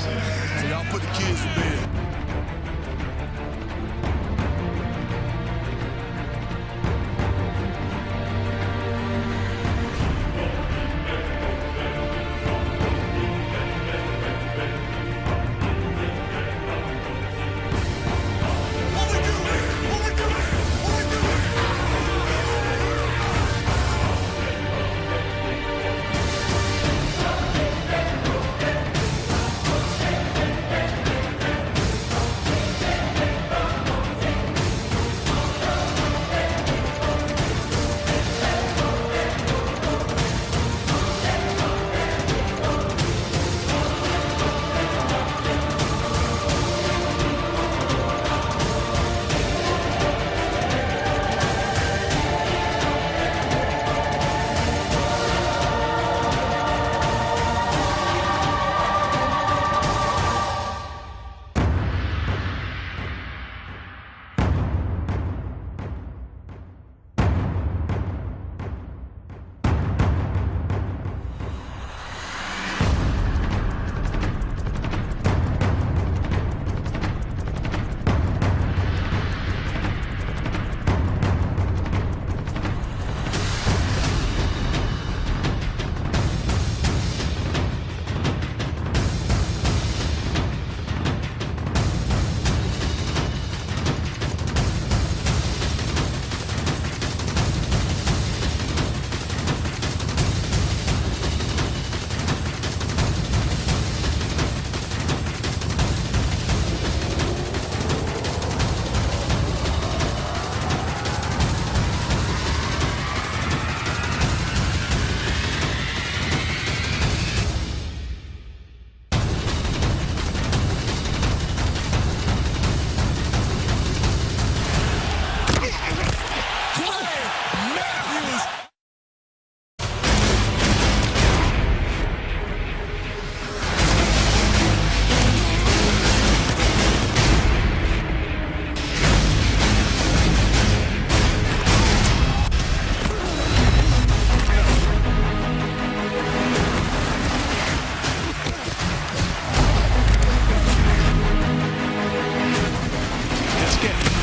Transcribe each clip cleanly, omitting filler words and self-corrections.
So y'all put the kids to bed.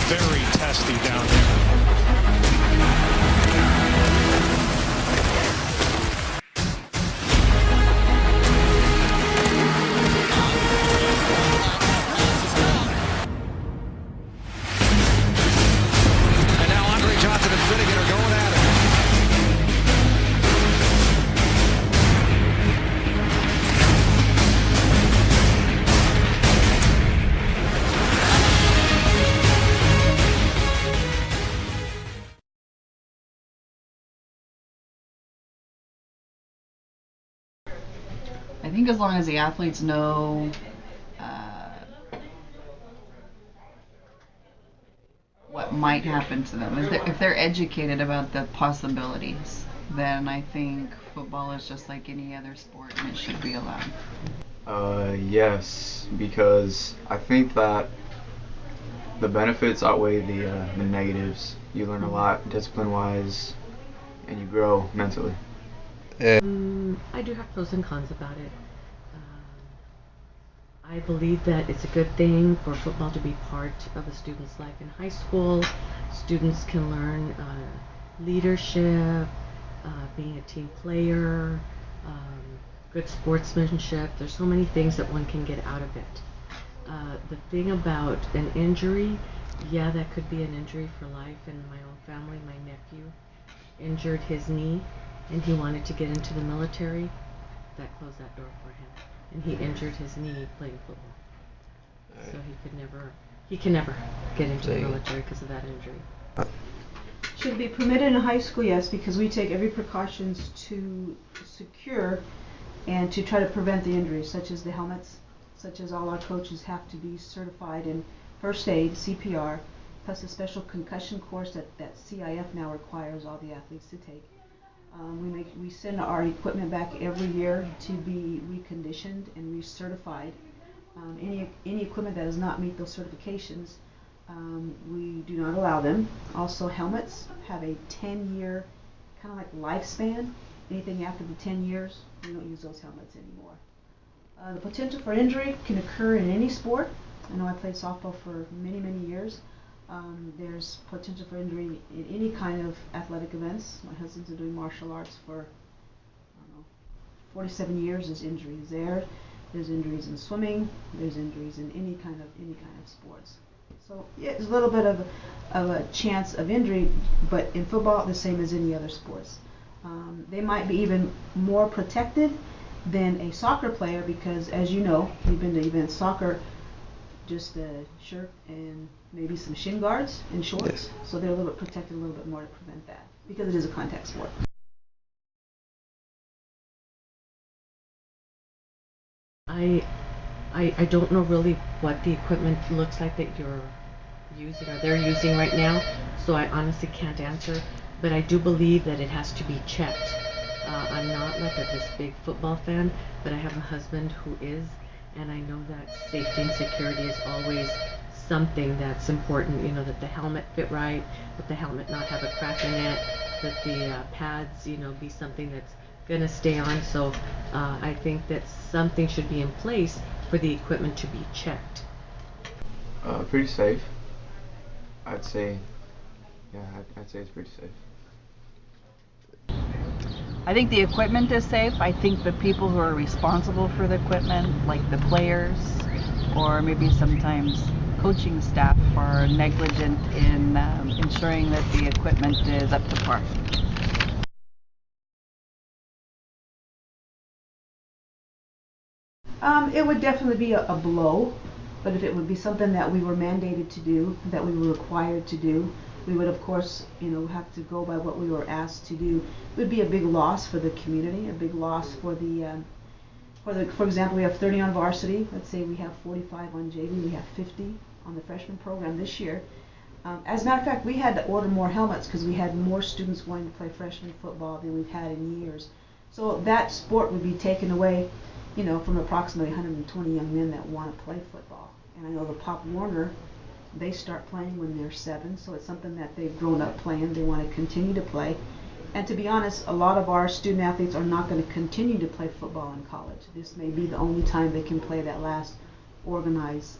Very testy down there. And now Andre Johnson and Finnegan are going at it. I think as long as the athletes know what might happen to them, if they're educated about the possibilities, then I think football is just like any other sport and it should be allowed. Yes, because I think that the benefits outweigh the negatives. You learn a lot discipline-wise, and you grow mentally. I do have pros and cons about it. I believe that it's a good thing for football to be part of a student's life in high school. Students can learn leadership, being a team player, good sportsmanship. There's so many things that one can get out of it. The thing about an injury, yeah, that could be an injury for life. In my own family, my nephew injured his knee and he wanted to get into the military. That closed that door for him. And he injured his knee playing football. So he can never get into the military because of that injury. Should be permitted in high school, yes, because we take every precautions to secure and to try to prevent the injuries, such as the helmets, such as all our coaches have to be certified in first aid, CPR, plus a special concussion course that CIF now requires all the athletes to take. We send our equipment back every year to be reconditioned and recertified. Any equipment that does not meet those certifications, we do not allow them. Also, helmets have a 10-year kind of like lifespan. Anything after the 10 years, we don't use those helmets anymore. The potential for injury can occur in any sport. I know I played softball for many, many years. There's potential for injury in any kind of athletic events. My husband's been doing martial arts for, I don't know, 47 years. There's injuries there. There's injuries in swimming. There's injuries in any kind of sports. So yeah, there's a little bit of a chance of injury, but in football, the same as any other sports. They might be even more protected than a soccer player because, as you know, you've been to events, soccer, just a shirt and maybe some shin guards and shorts. Yes. So they're a little bit protected, a little bit more to prevent that because it is a contact sport. I don't know really what the equipment looks like that you're using or they're using right now, so I honestly can't answer, but I do believe that it has to be checked. I'm not like this big football fan, but I have a husband who is, and I know that safety and security is always something that's important, you know, that the helmet fit right, that the helmet not have a crack in it, that the pads, you know, be something that's gonna stay on. So I think that something should be in place for the equipment to be checked. Pretty safe. I'd say, yeah, I'd say it's pretty safe. I think the equipment is safe. I think the people who are responsible for the equipment, like the players, or maybe sometimes coaching staff, are negligent in ensuring that the equipment is up to par. It would definitely be a blow, but if it would be something that we were mandated to do, that we were required to do, we would of course, you know, have to go by what we were asked to do. It would be a big loss for the community, a big loss for for example, we have 30 on varsity. Let's say we have 45 on JV. We have 50 on the freshman program this year. As a matter of fact, we had to order more helmets because we had more students wanting to play freshman football than we've had in years. So that sport would be taken away, you know, from approximately 120 young men that want to play football. And I know the Pop Warner, they start playing when they're 7, so it's something that they've grown up playing. They want to continue to play. And to be honest, a lot of our student athletes are not going to continue to play football in college. This may be the only time they can play that last organized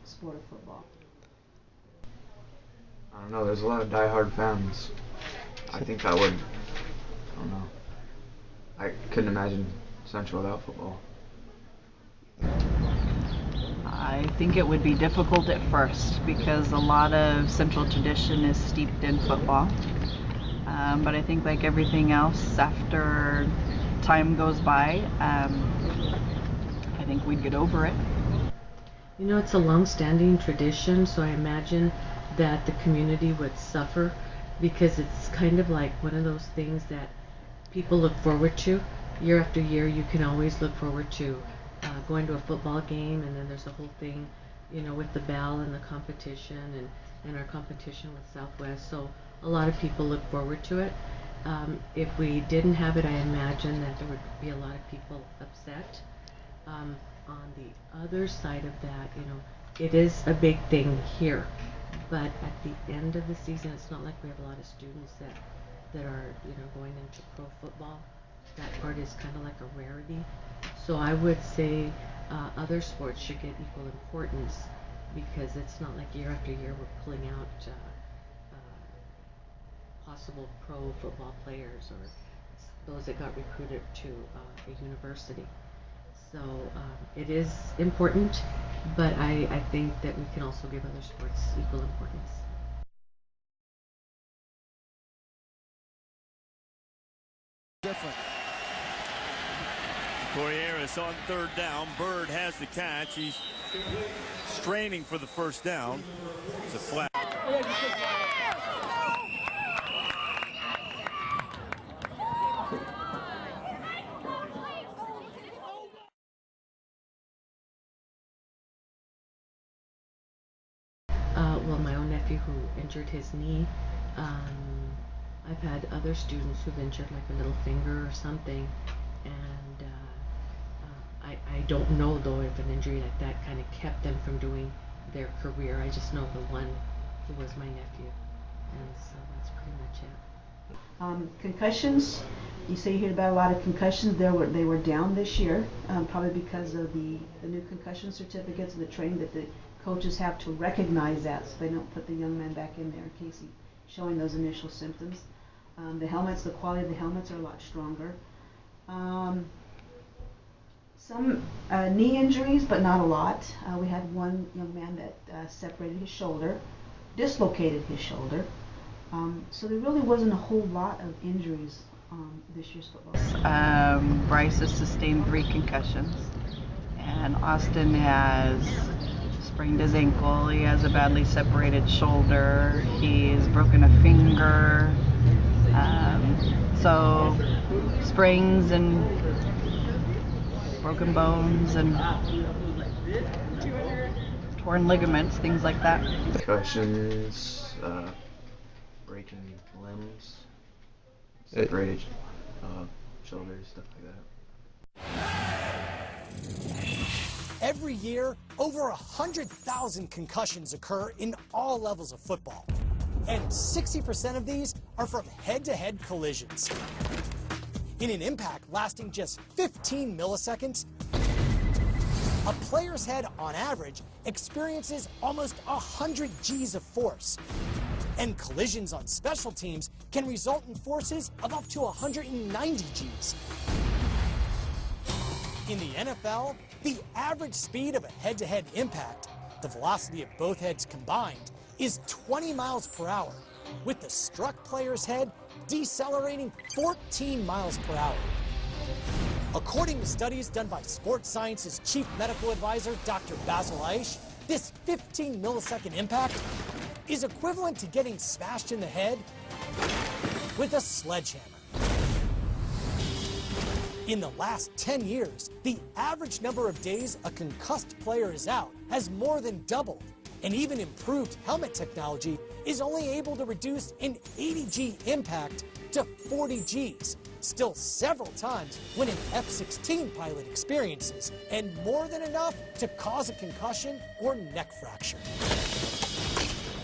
sport of football. I don't know, there's a lot of diehard fans. I think that would, I don't know, I couldn't imagine Central without football. I think it would be difficult at first because a lot of Central tradition is steeped in football. But I think like everything else, after time goes by, I think we'd get over it. You know, it's a long-standing tradition, so I imagine that the community would suffer because it's kind of like one of those things that people look forward to. Year after year, you can always look forward to going to a football game, and then there's the whole thing, you know, with the bell and the competition and our competition with Southwest. So a lot of people look forward to it. If we didn't have it, I imagine that there would be a lot of people upset. On the other side of that, you know, it is a big thing here, but at the end of the season, it's not like we have a lot of students that are, you know, going into pro football. That part is kind of like a rarity. So I would say other sports should get equal importance because it's not like year after year we're pulling out possible pro football players or those that got recruited to a university. So it is important, but I think that we can also give other sports equal importance. Different. Corrieras on 3rd down. Bird has the catch. He's straining for the 1st down. It's a flag. Well, my own nephew who injured his knee. I've had other students who've injured like a little finger or something, and I don't know though if an injury like that kind of kept them from doing their career. I just know the one who was my nephew, and so that's pretty much it. Concussions, you say you hear about a lot of concussions. They were down this year, probably because of the new concussion certificates and the training that the coaches have to recognize that, so they don't put the young man back in there in case he's showing those initial symptoms. The helmets, the quality of the helmets are a lot stronger. Some knee injuries, but not a lot. We had one young man that separated his shoulder, dislocated his shoulder. So there really wasn't a whole lot of injuries this year's football. Bryce has sustained 3 concussions, and Austin has sprained his ankle. He has a badly separated shoulder. He's broken a finger. So sprains and broken bones and torn ligaments, things like that. Concussions, breaking limbs, separated shoulders, stuff like that. Every year, over 100,000 concussions occur in all levels of football. And 60% of these are from head-to-head collisions. In an impact lasting just 15 milliseconds, a player's head, on average, experiences almost 100 Gs of force. And collisions on special teams can result in forces of up to 190 Gs. In the NFL, the average speed of a head-to-head impact, the velocity of both heads combined, is 20 miles per hour, with the struck player's head decelerating 14 miles per hour. According to studies done by Sports Science's chief medical advisor, Dr. Basil Aish, this 15 millisecond impact is equivalent to getting smashed in the head with a sledgehammer. In the last 10 years, the average number of days a concussed player is out has more than doubled, and even improved helmet technology is only able to reduce an 80 G impact to 40 Gs, still several times when an F-16 pilot experiences, and more than enough to cause a concussion or neck fracture.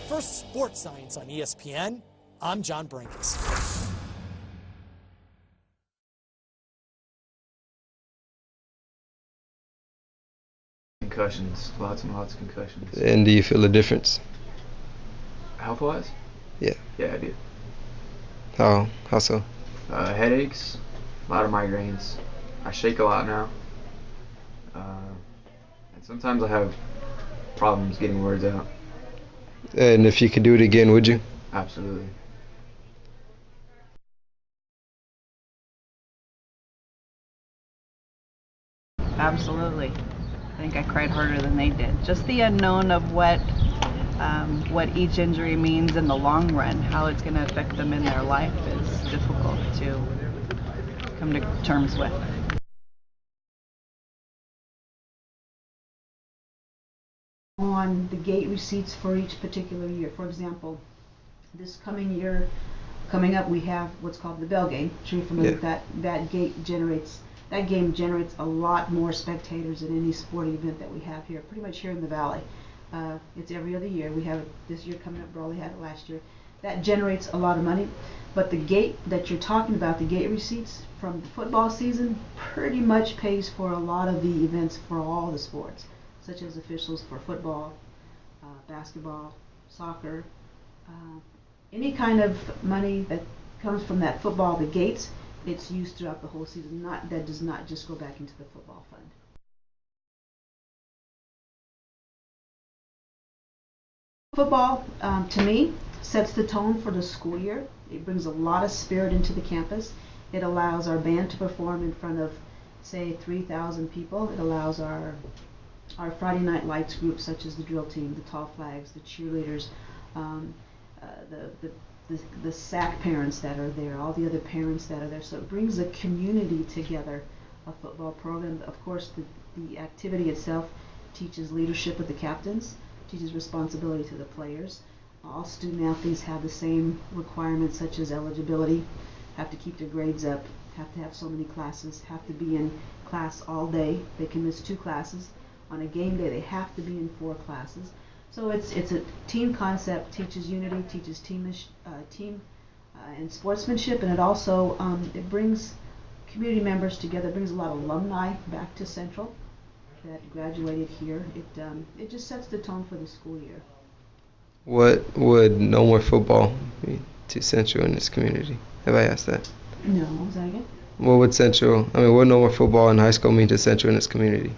For Sports Science on ESPN, I'm John Brinkus. Concussions, lots and lots of concussions. And do you feel a difference? Health-wise? Yeah. Yeah, I do. How so? Headaches, a lot of migraines. I shake a lot now. And sometimes I have problems getting words out. And if you could do it again, would you? Absolutely. Absolutely. I think I cried harder than they did. Just the unknown of what each injury means in the long run, how it's going to affect them in their life, is difficult to come to terms with. On the gate receipts for each particular year. For example, this coming up, we have what's called the Bell Game. I'm sure you're familiar with that. That game generates a lot more spectators than any sporting event that we have here, pretty much here in the Valley. It's every other year. We have it this year coming up. Brawley had it last year. That generates a lot of money. But the gate that you're talking about, the gate receipts from the football season, pretty much pays for a lot of the events for all the sports, such as officials for football, basketball, soccer, any kind of money that comes from that football, the gates, it's used throughout the whole season. That does not just go back into the football fund. Football, to me, sets the tone for the school year. It brings a lot of spirit into the campus. It allows our band to perform in front of, say, 3,000 people. It allows our Friday Night Lights groups, such as the drill team, the tall flags, the cheerleaders, the SAC parents that are there, all the other parents that are there. So it brings a community together, a football program. Of course, the activity itself teaches leadership of the captains, teaches responsibility to the players. All student athletes have the same requirements, such as eligibility, have to keep their grades up, have to have so many classes, have to be in class all day. They can miss 2 classes. On a game day, they have to be in 4 classes. So it's a team concept, teaches unity, teaches team and sportsmanship, and it also it brings community members together. It brings a lot of alumni back to Central that graduated here. It just sets the tone for the school year. What would no more football mean to Central in this community? Have I asked that? No, was that again? What would no more football in high school mean to Central in this community?